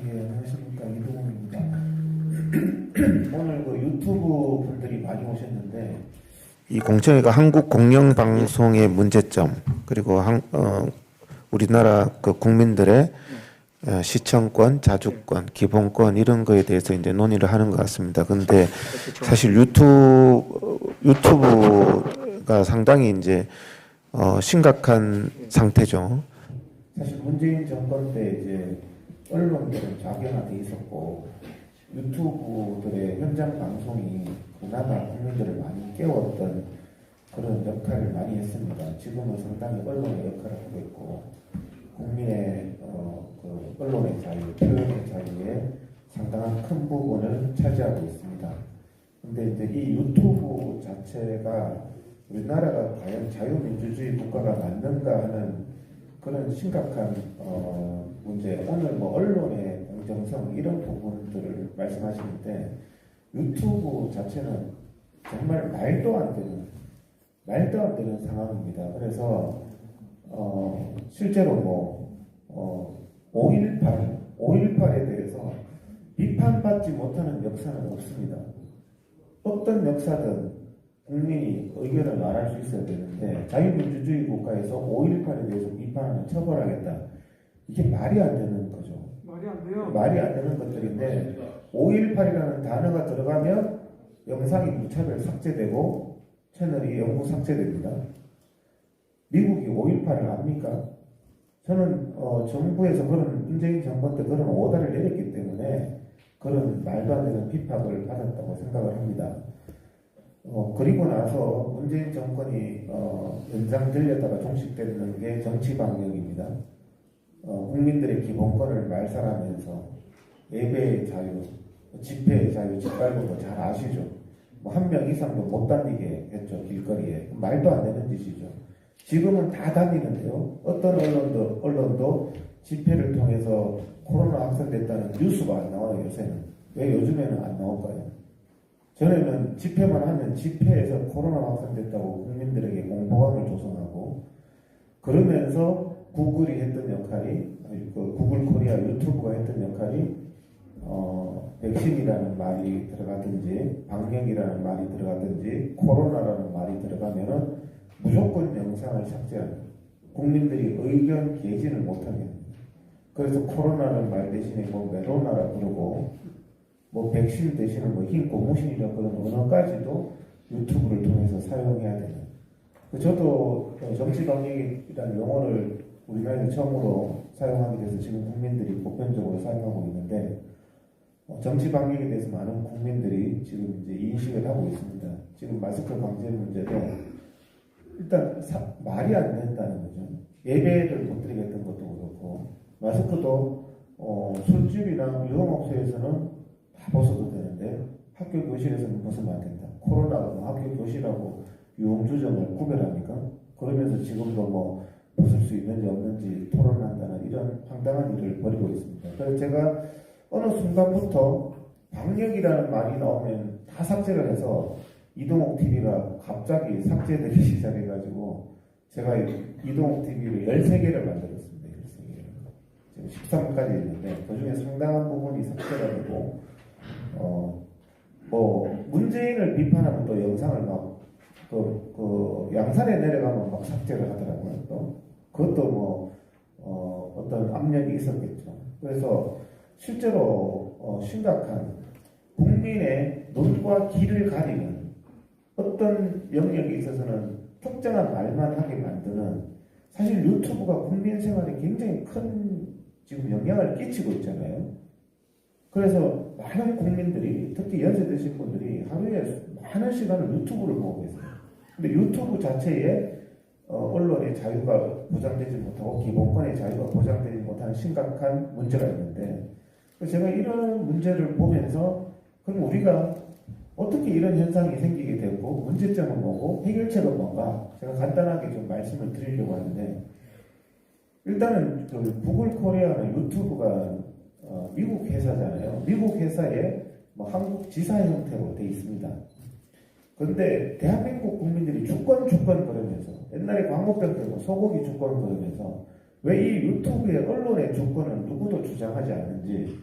예, 안녕하십니까. 이동훈입니다. 오늘 그 유튜브 분들이 많이 오셨는데, 이 공청회가 한국 공영방송의 문제점, 그리고 우리나라 그 국민들의 시청권, 자주권, 기본권 이런 거에 대해서 이제 논의를 하는 것 같습니다. 근데 사실 유튜브가 상당히 이제 심각한 상태죠. 사실 문재인 정권 때 이제 언론들은 좌경화돼 있었고 유튜브들의 현장 방송이 그나마 국민들을 많이 깨웠던 그런 역할을 많이 했습니다. 지금은 상당히 언론의 역할을 하고 있고 국민의 그 언론의 자유, 표현의 자유에 상당한 큰 부분을 차지하고 있습니다. 근데 이제 이 유튜브 자체가 우리나라가 과연 자유민주주의 국가가 맞는가 하는 그런 심각한 문제, 오늘 뭐 언론의 공정성 이런 부분들을 말씀하시는데 유튜브 자체는 정말 말도 안 되는 상황입니다. 그래서 실제로 5.18에 대해서 비판받지 못하는 역사는 없습니다. 어떤 역사든 국민이 의견을 말할 수 있어야 되는데 자유민주주의 국가에서 5.18에 대해서 비판하는 처벌하겠다. 이게 말이 안 되는 거죠. 말이 안 돼요. 말이 안 되는 것들인데 5.18이라는 단어가 들어가면 영상이 무차별 삭제되고 채널이 영구 삭제됩니다. 미국이 5.18을 압니까? 저는 정부에서 그런 문재인 정권 때 그런 오더를 내렸기 때문에 그런 말도 안 되는 비판을 받았다고 생각을 합니다. 그리고 나서 문재인 정권이 연장되려다가 종식되는 게 정치방역입니다. 국민들의 기본권을 말살하면서 예배의 자유, 집회의 자유, 짓밟은 잘 아시죠? 한 명 이상도 못 다니게 했죠, 길거리에. 말도 안 되는 짓이죠. 지금은 다 다니는데요. 어떤 언론도 집회를 통해서 코로나 확산됐다는 뉴스가 안 나와요, 요새는. 왜 요즘에는 안 나올까요? 전에는 집회만 하면 집회에서 코로나 확산됐다고 국민들에게 공포감을 조성하고 그러면서 구글이 했던 역할이 구글 코리아 유튜브가 했던 역할이 백신이라는 말이 들어가든지 방역이라는 말이 들어가든지 코로나라는 말이 들어가면은 무조건 영상을 삭제하는 국민들이 의견 개진을 못하게 합니다. 그래서 코로나라는 말 대신에 메로나라 부르고 백신 대신에 흰 고무신이라 그런 언어까지도 유튜브를 통해서 사용해야 되는. 저도 정치방역이라는 용어를 우리나라에서 처음으로 사용하게 돼서 지금 국민들이 보편적으로 사용하고 있는데 정치방역에 대해서 많은 국민들이 지금 이제 인식을 하고 있습니다. 지금 마스크 강제 문제도 일단 말이 안 된다는 거죠. 예배를 못 드리겠다는 것도 그렇고 마스크도 술집이나 유흥업소에서는 다 벗어도 되는데 학교 교실에서는 벗으면 안 된다. 코로나가 학교 교실하고 유흥주점을 구별합니까? 그러면서 지금도 벗을 수 있는지 없는지 토론한다는 이런 황당한 일을 벌이고 있습니다. 그래서 제가 어느 순간부터 방역이라는 말이 나오면 다 삭제를 해서 이동욱 TV가 갑자기 삭제되기 시작해가지고 제가 이동욱 TV를 13개를 만들었습니다. 13개를. 지금 13까지 있는데 그 중에 상당한 부분이 삭제가 되고 문재인을 비판하면 또 영상을 양산에 내려가면 삭제를 하더라고요. 또 그것도 어떤 압력이 있었겠죠. 그래서 실제로 심각한 국민의 눈과 귀를 가리는 어떤 영역에 있어서는 특정한 말만 하게 만드는 사실 유튜브가 국민 생활에 굉장히 큰 지금 영향을 끼치고 있잖아요. 그래서 많은 국민들이 특히 연세 드신 분들이 하루에 많은 시간을 유튜브를 보고 계세요. 근데 유튜브 자체에 언론의 자유가 보장되지 못하고 기본권의 자유가 보장되지 못하는 심각한 문제가 있는데 제가 이런 문제를 보면서 그럼 우리가 어떻게 이런 현상이 생기게 되고 문제점은 뭐고 해결책은 뭔가 제가 간단하게 좀 말씀을 드리려고 하는데 일단은 구글 코리아나 유튜브가 미국 회사잖아요. 미국 회사에 한국 지사 형태로 돼 있습니다. 그런데 대한민국 국민들이 주권 그러면서 옛날에 광복병 때도 소고기 주권 그러면서 왜 이 유튜브의 언론의 주권은 누구도 주장하지 않는지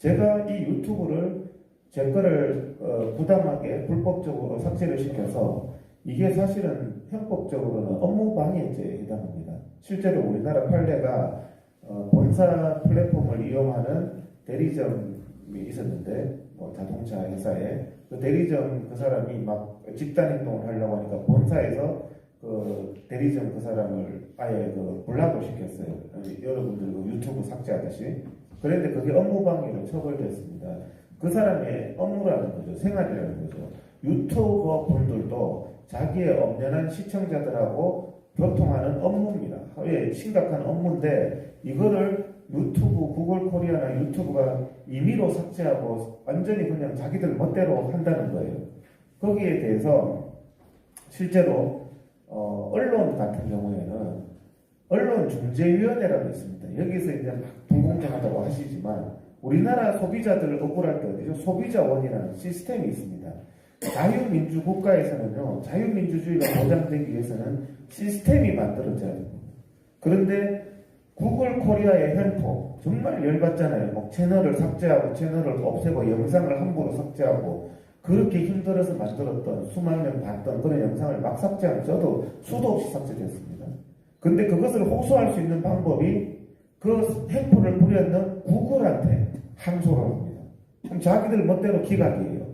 제가 이 유튜브를 제 거를 부당하게 불법적으로 삭제를 시켜서 이게 사실은 형법적으로는 업무방해죄에 해당합니다. 실제로 우리나라 판례가 본사 플랫폼을 이용하는 대리점이 있었는데 자동차 회사에 그 대리점 그 사람이 막 집단 행동을 하려고 하니까 본사에서 그 대리점 그 사람을 아예 그 블락을 시켰어요. 여러분들 그 유튜브 삭제하듯이. 그런데 그게 업무방해로 처벌됐습니다. 그 사람의 업무라는 거죠. 생활이라는 거죠. 유튜버 분들도 자기의 엄연한 시청자들하고 교통하는 업무입니다. 예, 심각한 업무인데 이거를 유튜브, 구글 코리아나 유튜브가 임의로 삭제하고 완전히 그냥 자기들 멋대로 한다는 거예요. 거기에 대해서 실제로 언론 같은 경우에는 언론중재위원회라고 있습니다. 여기서 이제 막 불공정하다고 하시지만 우리나라 소비자들을 억울할 때 어디죠? 소비자원이라는 시스템이 있습니다. 자유민주 국가에서는요, 자유민주주의가 보장되기 위해서는 시스템이 만들어져야 됩니다. 그런데 구글 코리아의 횡포 정말 열받잖아요. 뭐 채널을 삭제하고 채널을 없애고 영상을 함부로 삭제하고 그렇게 힘들어서 만들었던 수만 명 봤던 그런 영상을 막 삭제하면 저도 수도 없이 삭제됐습니다. 근데 그것을 호소할 수 있는 방법이 그 횡포를 부렸는 구글한테 항소를 합니다. 그럼 자기들 멋대로 기각이에요.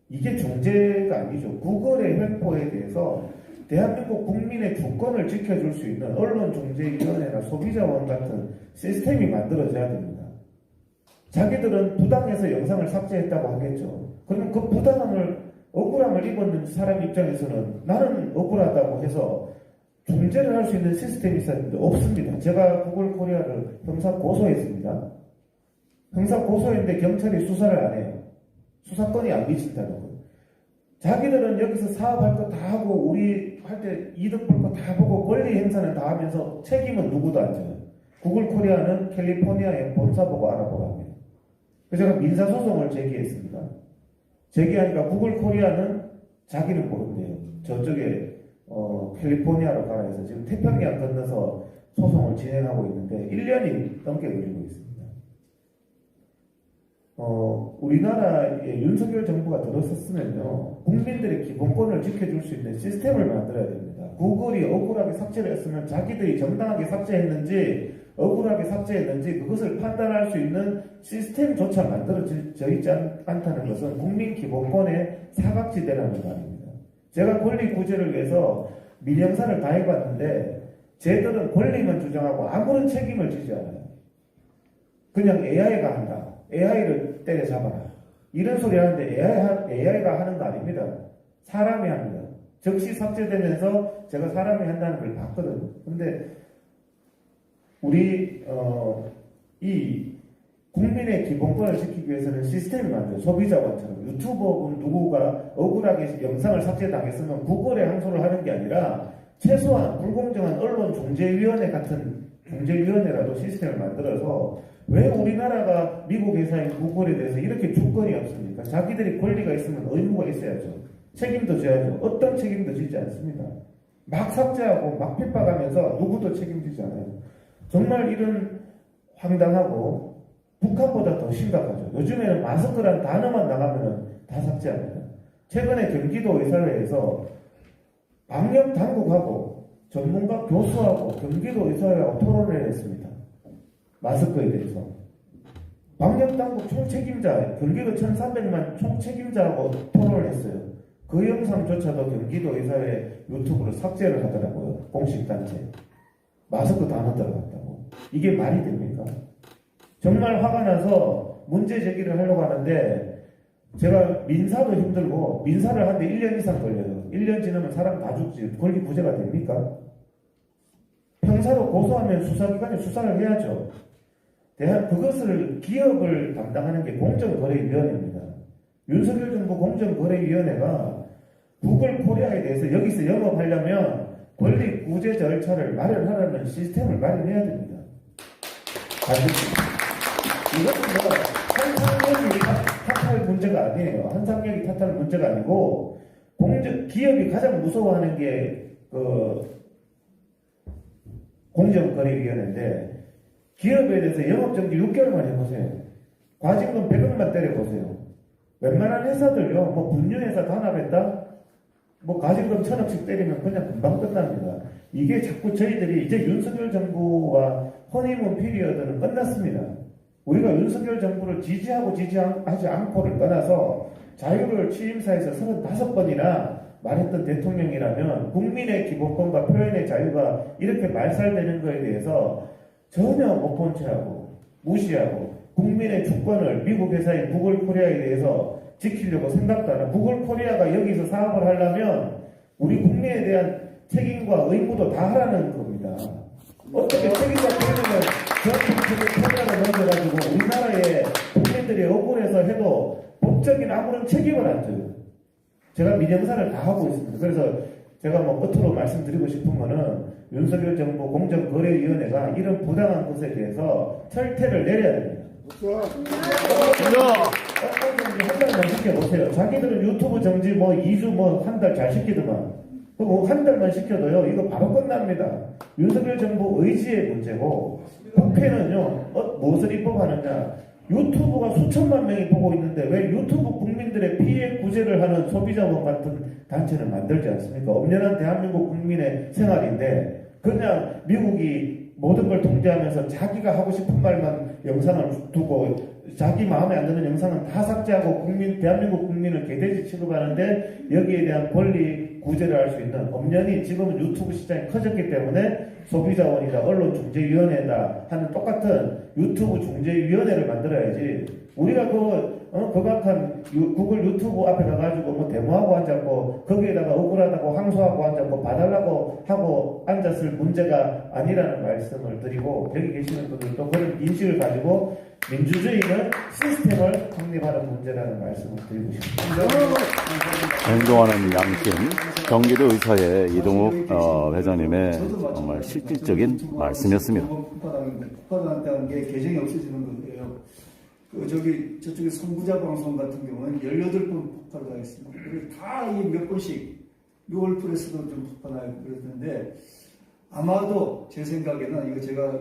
이게 중재가 아니죠. 구글의 횡포에 대해서 대한민국 국민의 주권을 지켜줄 수 있는 언론중재위원회나 소비자원 같은 시스템이 만들어져야 됩니다. 자기들은 부당해서 영상을 삭제했다고 하겠죠. 그러면 그 억울함을 입었는 사람 입장에서는 나는 억울하다고 해서 중재를 할 수 있는 시스템이 있어야 되는데 없습니다. 제가 구글 코리아를 형사 고소했습니다. 형사 고소했는데 경찰이 수사를 안 해요. 수사권이 안 미친다는 거예요. 자기들은 여기서 사업할 거 다 하고 우리 할 때 이득 볼 거 다 보고 권리 행사는 다 하면서 책임은 누구도 안 져요. 구글 코리아는 캘리포니아에 본사 보고 알아보라고 해요. 그래서 제가 민사소송을 제기했습니다. 제기하니까 구글 코리아는 자기는 모른대요. 저쪽에 캘리포니아로 가라 해서 지금 태평양 건너서 소송을 진행하고 있는데 1년이 넘게 걸리고 있습니다. 우리나라에 윤석열 정부가 들어섰으면요, 국민들의 기본권을 지켜줄 수 있는 시스템을 만들어야 됩니다. 구글이 억울하게 삭제를 했으면 자기들이 정당하게 삭제했는지 억울하게 삭제했는지 그것을 판단할 수 있는 시스템조차 만들어져 있지 않다는 것은 국민 기본권의 사각지대라는 말입니다. 제가 권리 구제를 위해서 민영사를 다 해봤는데 쟤들은 권리만 주장하고 아무런 책임을 지지 않아요. 그냥 AI가 한다. AI를 때려잡아라. 이런 소리 하는데 AI가 하는 거 아닙니다. 사람이 합니다. 즉시 삭제되면서 제가 사람이 한다는 걸 봤거든요. 근데 우리 이 국민의 기본권을 지키기 위해서는 시스템이 만들어요. 소비자원처럼 유튜버분 누구가 억울하게 영상을 삭제당했으면 구글에 항소를 하는 게 아니라 최소한 불공정한 언론중재위원회 같은 중재위원회라도 시스템을 만들어서 왜 우리나라가 미국 회사인 구글에 대해서 이렇게 주권이 없습니까? 자기들이 권리가 있으면 의무가 있어야죠. 책임도 져야죠. 어떤 책임도 지지 않습니다. 막 삭제하고 막 핍박하면서 누구도 책임지지 않아요. 정말 이런 황당하고 북한보다 더 심각하죠. 요즘에는 마스크라는 단어만 나가면 다 삭제합니다. 최근에 경기도 의사회에서 방역 당국하고 전문가 교수하고 경기도 의사회하고 토론을 했습니다. 마스크에 대해서. 방역당국 총책임자, 경기도 1300만 총책임자하고 토론을 했어요. 그 영상조차도 경기도 의사회 유튜브로 삭제를 하더라고요. 공식단체. 마스크 단어 들어갔다고. 이게 말이 됩니까? 정말 화가 나서 문제 제기를 하려고 하는데 제가 민사도 힘들고 민사를 하는데 1년 이상 걸려요. 1년 지나면 사람 다 죽지. 권리 구제가 됩니까? 형사로 고소하면 수사기관이 수사를 해야죠. 그것을 기업을 담당하는 게 공정거래위원회입니다. 윤석열 정부 공정거래위원회가 구글 코리아에 대해서 여기서 영업하려면 권리 구제 절차를 마련하라는 시스템을 마련해야 됩니다. 이것은 뭐 한상혁이 탓할 문제가 아니에요. 한상혁이 탓할 문제가 아니고 기업이 가장 무서워하는 게 공정거래위원회인데 기업에 대해서 영업정지 6개월만 해보세요. 과징금 100억만 때려보세요. 웬만한 회사들요, 뭐 분유회사 단합했다? 뭐 과징금 1000억씩 때리면 그냥 금방 끝납니다. 이게 자꾸 저희들이 이제 윤석열 정부와 허니문 피리어드는 끝났습니다. 우리가 윤석열 정부를 지지하고 지지하지 않고를 떠나서 자유를 취임사에서 35번이나 말했던 대통령이라면 국민의 기본권과 표현의 자유가 이렇게 말살되는 것에 대해서 전혀 못 본 채하고 무시하고 국민의 주권을 미국 회사인 구글 코리아에 대해서 지키려고 생각도 안 하고 구글 코리아가 여기서 사업을 하려면 우리 국민에 대한 책임과 의무도 다 하라는 겁니다. 어떻게 책임과 책임을 전 코리아로 넘겨가지고 우리나라의 국민들이 억울해서 해도 법적인 아무런 책임을 안 져요. 제가 민영사를 다 하고 있습니다. 그래서 제가 뭐 끝으로 말씀드리고 싶은 거는 윤석열 정부 공정거래위원회가 이런 부당한 것에 대해서 철퇴를 내려야 됩니다. 한 달만 시켜보세요. 자기들은 유튜브 정지 뭐 2주 뭐 한 달 잘 시키더만. 그거 한 달만 시켜도요, 이거 바로 끝납니다. 윤석열 정부 의지의 문제고, 국회는요, 무엇을 입법하느냐. 유튜브가 수천만 명이 보고 있는데 왜 유튜브 국민들의 피해 구제를 하는 소비자원 같은 단체를 만들지 않습니까? 엄연한 대한민국 국민의 생활인데 그냥 미국이 모든 걸 통제하면서 자기가 하고 싶은 말만 영상을 두고 자기 마음에 안 드는 영상은 다 삭제하고 대한민국 국민을 개돼지 취급하는데 여기에 대한 권리 구제를 할 수 있는 엄연히 지금은 유튜브 시장이 커졌기 때문에 소비자원이다 언론중재위원회다 하는 똑같은 유튜브 중재위원회를 만들어야지 우리가 거각한 구글 유튜브 앞에 가가지고 뭐 데모하고 앉았고 거기에다가 억울하다고 항소하고 앉았고 봐달라고 하고 앉았을 문제가 아니라는 말씀을 드리고 여기 계시는 분들도 그런 인식을 가지고 민주주의는 시스템을 확립하는 문제라는 말씀을 드리고 싶습니다. 행동하는 양심, 경기도 의사의 이동욱 회장님의 정말 실질적인 말씀이었습니다. 폭파당한다는 게 계정이 없어지는 건데요. 저쪽에 선구자 방송 같은 경우는 18번 폭파를 당했습니다. 그리고 다 이 몇 번씩 6월 프레스도 좀 폭파나고 그랬는데 아마도 제 생각에는 이거 제가